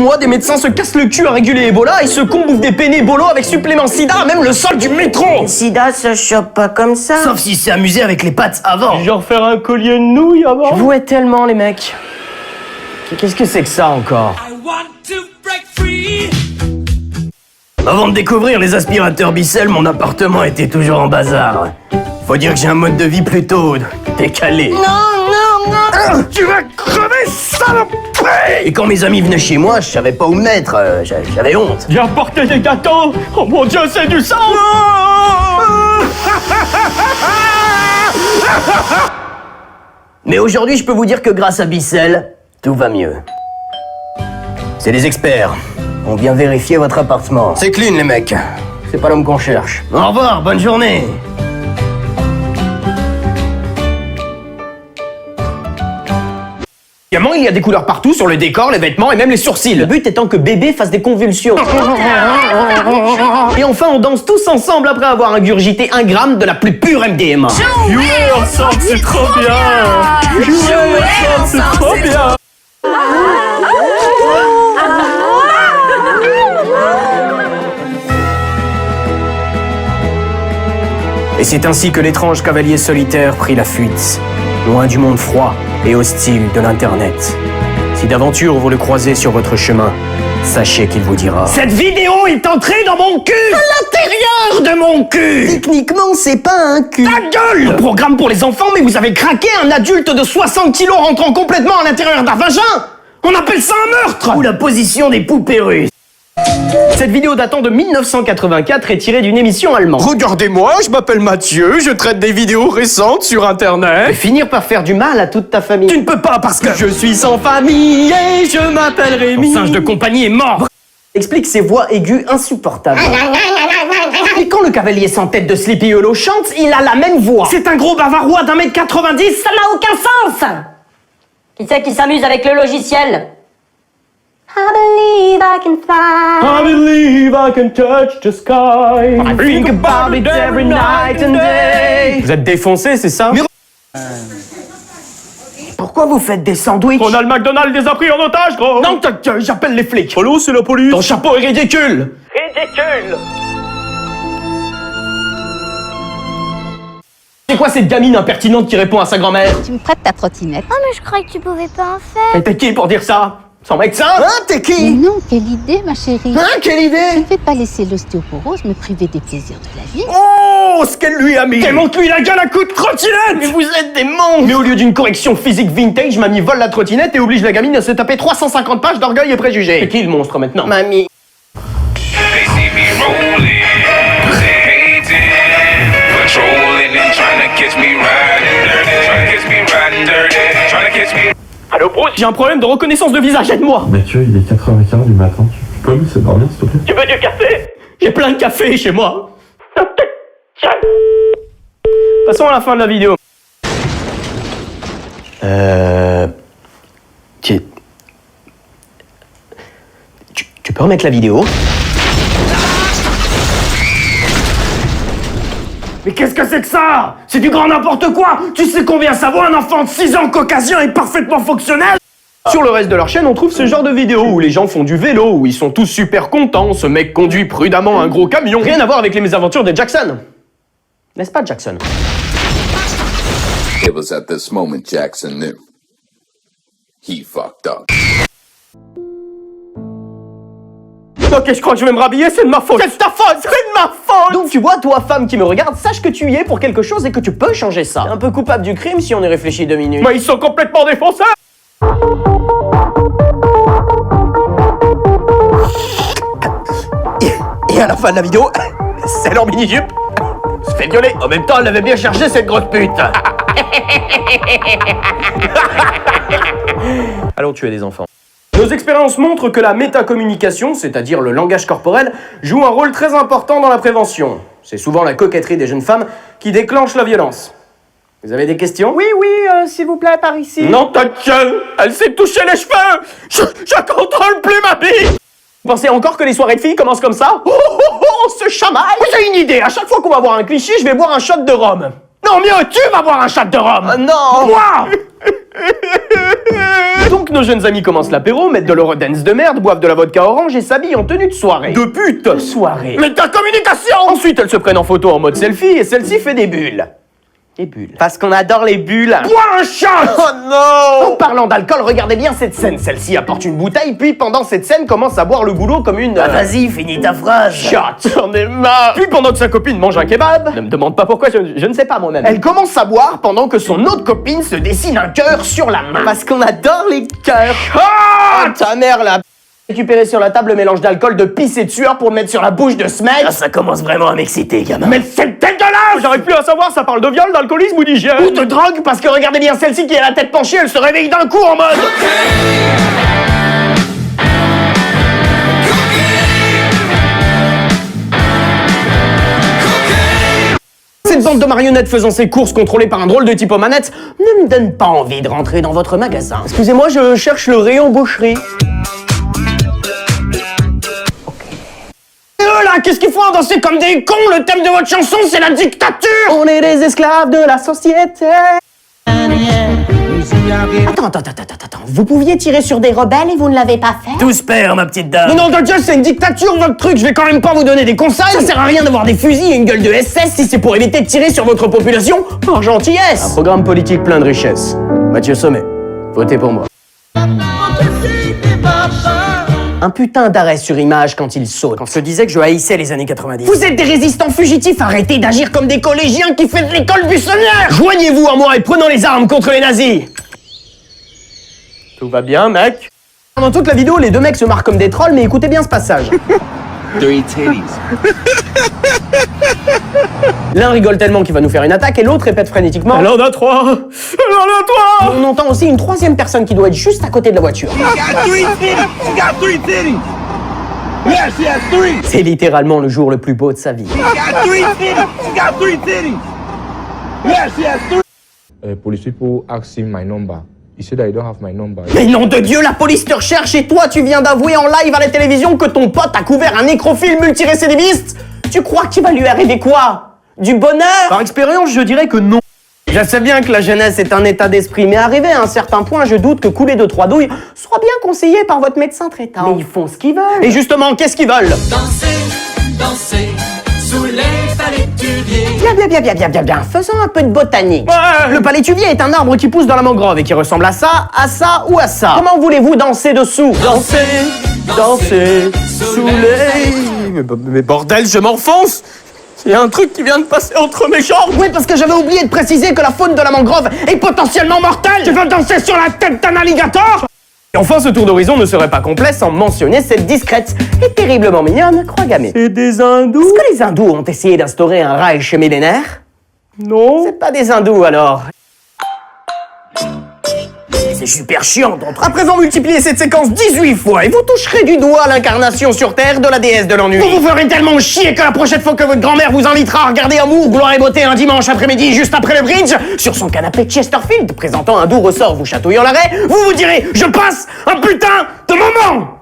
mois, des médecins se cassent le cul à réguler Ebola et se bouffent des pénés bolo avec supplément sida, même le sol du métro. Le sida se chope pas comme ça. Sauf s'il s'est amusé avec les pattes avant. Genre faire un collier de nouilles avant. Vous êtes tellement les mecs. Qu'est-ce que c'est que ça encore? Avant de découvrir les aspirateurs Bissell, mon appartement était toujours en bazar. Faut dire que j'ai un mode de vie plutôt décalé. Non. Tu vas crever, saloperie! Et quand mes amis venaient chez moi, je savais pas où me mettre, j'avais honte. J'ai apporté des gâteaux. Oh mon Dieu, c'est du sang. Mais aujourd'hui, je peux vous dire que grâce à Bissell, tout va mieux. C'est des experts. On vient vérifier votre appartement. C'est clean, les mecs. C'est pas l'homme qu'on cherche. Au revoir, bonne journée. Évidemment, il y a des couleurs partout sur le décor, les vêtements et même les sourcils. Le but étant que bébé fasse des convulsions. Et enfin, on danse tous ensemble après avoir ingurgité 1 gramme de la plus pure MDMA. Jouer ensemble, c'est trop bien. Jouer ensemble, c'est trop bien. Et c'est ainsi que l'étrange cavalier solitaire prit la fuite, loin du monde froid et hostile de l'Internet. Si d'aventure vous le croisez sur votre chemin, sachez qu'il vous dira: cette vidéo est entrée dans mon cul! À l'intérieur de mon cul! Techniquement, c'est pas un cul. Ta gueule! Le programme pour les enfants, mais vous avez craqué un adulte de 60 kilos rentrant complètement à l'intérieur d'un vagin! On appelle ça un meurtre! Ou la position des poupées russes. Cette vidéo datant de 1984 est tirée d'une émission allemande. Regardez-moi, je m'appelle Mathieu, je traite des vidéos récentes sur Internet. Et finir par faire du mal à toute ta famille. Tu ne peux pas parce que je suis sans famille et je m'appelle Rémi. Ton singe de compagnie est mort. Explique ses voix aiguës insupportables. Et quand le cavalier sans tête de Sleepy Hollow chante, il a la même voix. C'est un gros bavarois d'1 m 90, ça n'a aucun sens. Qui c'est qui s'amuse avec le logiciel? I believe I can fly. I believe I can touch the sky. I think about it every night and day. Vous êtes défoncé, c'est ça? Pourquoi vous faites des sandwichs? Ronald McDonald les a pris en otage, gros. Non, j'appelle les flics. Allô, c'est la police. Ton chapeau est ridicule. Ridicule. C'est quoi cette gamine impertinente qui répond à sa grand-mère? Tu me prêtes ta trottinette? Oh, mais je croyais que tu pouvais pas en faire. Et t'es qui pour dire ça? Sans médecin? Hein, t'es Mais qui? non, quelle idée, ma chérie. Hein, quelle Je idée? ne vais pas laisser l'ostéoporose me priver des plaisirs de la vie. Oh, ce qu'elle lui a mis! Démonte-lui la gueule à coups de trottinette! Mais vous êtes des monstres! Mais au lieu d'une correction physique vintage, mamie vole la trottinette et oblige la gamine à se taper 350 pages d'orgueil et préjugés. C'est qui le monstre maintenant? Mamie. They see me rolling, they hating, patrolling and trying to catch me riding dirty, trying to catch me riding dirty, trying to catch me. Allô, Bruce? J'ai un problème de reconnaissance de visage, aide-moi! Mathieu, il est 4h15 du matin. Tu peux me laisser dormir, s'il te plaît? Tu veux du café? J'ai plein de café chez moi. Passons à la fin de la vidéo. Tu peux remettre la vidéo? Mais qu'est-ce que c'est que ça? C'est du grand n'importe quoi! Tu sais combien ça vaut un enfant de 6 ans caucasien et parfaitement fonctionnel? Sur le reste de leur chaîne, on trouve ce genre de vidéos où les gens font du vélo, où ils sont tous super contents, ce mec conduit prudemment un gros camion. Rien à voir avec les mésaventures de Jackson. N'est-ce pas, Jackson? It was at this moment Jackson knew. He fucked up. Ok, je crois que je vais me rhabiller, c'est de ma faute. C'est de ta faute, c'est de ma faute. Donc tu vois, toi, femme qui me regarde, sache que tu y es pour quelque chose et que tu peux changer ça. T'es un peu coupable du crime si on y réfléchit 2 minutes. Mais ils sont complètement défoncés. Et à la fin de la vidéo, c'est leur mini-jupe se fait violer. En même temps, elle l'avait bien chargé, cette grosse pute. Allons tuer des enfants. Nos expériences montrent que la métacommunication, c'est-à-dire le langage corporel, joue un rôle très important dans la prévention. C'est souvent la coquetterie des jeunes femmes qui déclenche la violence. Vous avez des questions? Oui, s'il vous plaît, par ici. Non, ta gueule! Elle s'est touché les cheveux! Je contrôle plus ma bille! Vous pensez encore que les soirées de filles commencent comme ça? On se chamaille! J'ai une idée! À chaque fois qu'on va voir un cliché, je vais boire un shot de rhum. Non, mieux, tu vas boire un shot de rhum! Non! Moi! Donc nos jeunes amis commencent l'apéro, mettent de l'eurodance de merde, boivent de la vodka orange et s'habillent en tenue de soirée. De pute soirée. Mais ta communication. Ensuite elles se prennent en photo en mode selfie et celle-ci fait des bulles. Des bulles. Parce qu'on adore les bulles. Bois un shot. Oh non. En parlant d'alcool, regardez bien cette scène. Celle-ci apporte une bouteille, puis pendant cette scène commence à boire le goulot comme une... Vas-y, finis ta phrase. Shot. J'en ai marre. Puis pendant que sa copine mange un kebab, ne me demande pas pourquoi, je ne sais pas moi-même. Elle commence à boire pendant que son autre copine se dessine un cœur sur la main. Parce qu'on adore les cœurs. Ah, ta mère là. Récupérer sur la table le mélange d'alcool, de pisse et de sueur pour mettre sur la bouche de ce mec. Là, ça commence vraiment à m'exciter, gamin. Mais c'est dégueulasse. J'arrive plus à savoir, ça parle de viol, d'alcoolisme ou d'hygiène. Ou de drogue, parce que regardez bien celle-ci qui a la tête penchée, elle se réveille d'un coup en mode... Cette bande de marionnettes faisant ses courses contrôlées par un drôle de type aux manettes ne me donne pas envie de rentrer dans votre magasin. Excusez-moi, je cherche le rayon boucherie. Là, qu'est-ce qu'ils font à danser comme des cons? Le thème de votre chanson, c'est la dictature. On est des esclaves de la société. Attends. Vous pouviez tirer sur des rebelles et vous ne l'avez pas fait? Tous père, ma petite dame. Mais non, de Dieu, c'est une dictature, votre truc. Je vais quand même pas vous donner des conseils. Ça sert à rien d'avoir des fusils et une gueule de SS si c'est pour éviter de tirer sur votre population par gentillesse. Un programme politique plein de richesses. Mathieu Sommet, votez pour moi. Un putain d'arrêt sur image quand il saute. Quand je disais que je haïssais les années 90. Vous êtes des résistants fugitifs, arrêtez d'agir comme des collégiens qui font de l'école buissonnière. Joignez-vous à moi et prenons les armes contre les nazis. Tout va bien, mec? Pendant toute la vidéo, les deux mecs se marrent comme des trolls, mais écoutez bien ce passage. L'un rigole tellement qu'il va nous faire une attaque et l'autre répète frénétiquement. Elle en a trois. On entend aussi une troisième personne qui doit être juste à côté de la voiture. C'est littéralement le jour le plus beau de sa vie. Police people asked him my number. He said I don't have my number. Mais nom de Dieu, la police te recherche et toi tu viens d'avouer en live à la télévision que ton pote a couvert un nécrophile multirécidiviste. Tu crois qu'il va lui arriver quoi? Du bonheur? Par expérience, je dirais que non. Je sais bien que la jeunesse est un état d'esprit, mais arrivé à un certain point, je doute que couler 2-3 douilles soit bien conseillé par votre médecin traitant. Mais ils font ce qu'ils veulent. Et justement, qu'est-ce qu'ils veulent? Danser, sous les palétuviers. Bien, faisons un peu de botanique. Ouais. Le palétuvier est un arbre qui pousse dans la mangrove et qui ressemble à ça ou à ça. Comment voulez-vous danser dessous? Danser, sous les... Mais bordel, je m'enfonce. Il y a un truc qui vient de passer entre mes jambes. Oui, parce que j'avais oublié de préciser que la faune de la mangrove est potentiellement mortelle. Tu veux danser sur la tête d'un alligator? Et enfin, ce tour d'horizon ne serait pas complet sans mentionner cette discrète et terriblement mignonne croix gammée. C'est des hindous? Est-ce que les hindous ont essayé d'instaurer un Reich millénaire? Non. C'est pas des hindous alors. C'est super chiant d'entrer. À présent, multipliez cette séquence 18 fois et vous toucherez du doigt l'incarnation sur Terre de la déesse de l'ennui. Vous vous ferez tellement chier que la prochaine fois que votre grand-mère vous invitera à regarder Amour, Gloire et Beauté un dimanche après-midi juste après le bridge, sur son canapé Chesterfield présentant un doux ressort vous chatouillant l'arrêt, vous direz « Je passe un putain de moment !»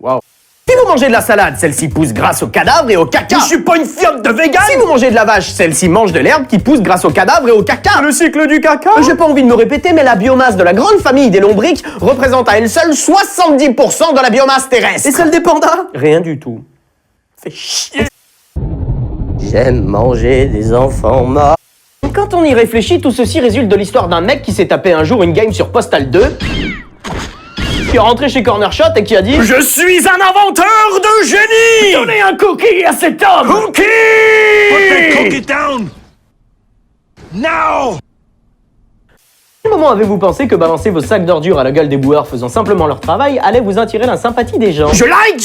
Wow. Si vous mangez de la salade, celle-ci pousse grâce au cadavre et au caca. Je suis pas une fiotte de vegan. Si vous mangez de la vache, celle-ci mange de l'herbe qui pousse grâce au cadavre et au caca. Le cycle du caca. J'ai pas envie de me répéter, mais la biomasse de la grande famille des lombrics représente à elle seule 70% de la biomasse terrestre. Et celle des pandas? Rien du tout. Fait chier. J'aime manger des enfants morts. Quand on y réfléchit, tout ceci résulte de l'histoire d'un mec qui s'est tapé un jour une game sur Postal 2. Qui est rentré chez Cornershot et qui a dit « Je suis un inventeur de génie !» Donnez un cookie à cet homme! Cookie! Put the cookie down! Now! À quel moment avez-vous pensé que balancer vos sacs d'ordures à la gueule des boueurs faisant simplement leur travail allait vous attirer la sympathie des gens? Je like!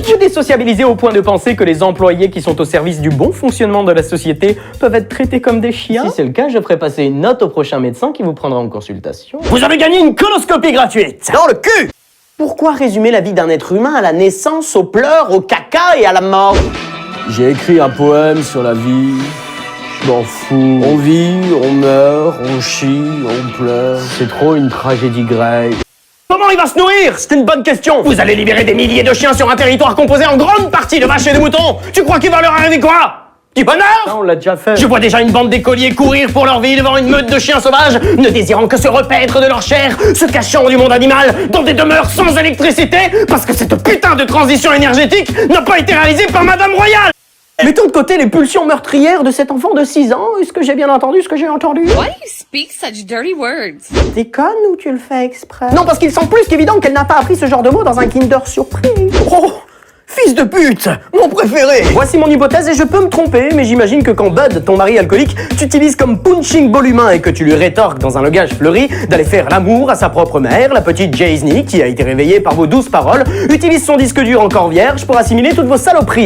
Vous désociabilisez au point de penser que les employés qui sont au service du bon fonctionnement de la société peuvent être traités comme des chiens? Si c'est le cas, je ferai passer une note au prochain médecin qui vous prendra en consultation. Vous avez gagné une coloscopie gratuite! Dans le cul! Pourquoi résumer la vie d'un être humain à la naissance, aux pleurs, au caca et à la mort? J'ai écrit un poème sur la vie. Je m'en fous. On vit, on meurt, on chie, on pleure. C'est trop une tragédie grecque. Comment il va se nourrir? C'est une bonne question. Vous allez libérer des milliers de chiens sur un territoire composé en grande partie de vaches et de moutons. Tu crois qu'il va leur arriver quoi? Du bonheur! Ça, on l'a déjà fait. Je vois déjà une bande d'écoliers courir pour leur vie devant une meute de chiens sauvages, ne désirant que se repaître de leur chair, se cachant du monde animal dans des demeures sans électricité, parce que cette putain de transition énergétique n'a pas été réalisée par Madame Royale! Mettons de côté les pulsions meurtrières de cet enfant de 6 ans. Est-ce que j'ai bien entendu ce que j'ai entendu? Why do you speak such dirty words? T'es conne ou tu le fais exprès? Non, parce qu'il semble plus qu'évident qu'elle n'a pas appris ce genre de mots dans un Kinder Surprise. Oh! Fils de pute! Mon préféré! Voici mon hypothèse et je peux me tromper, mais j'imagine que quand Bud, ton mari alcoolique, t'utilise comme punching ball humain et que tu lui rétorques dans un langage fleuri d'aller faire l'amour à sa propre mère, la petite Jaisny, qui a été réveillée par vos douces paroles, utilise son disque dur encore vierge pour assimiler toutes vos saloperies.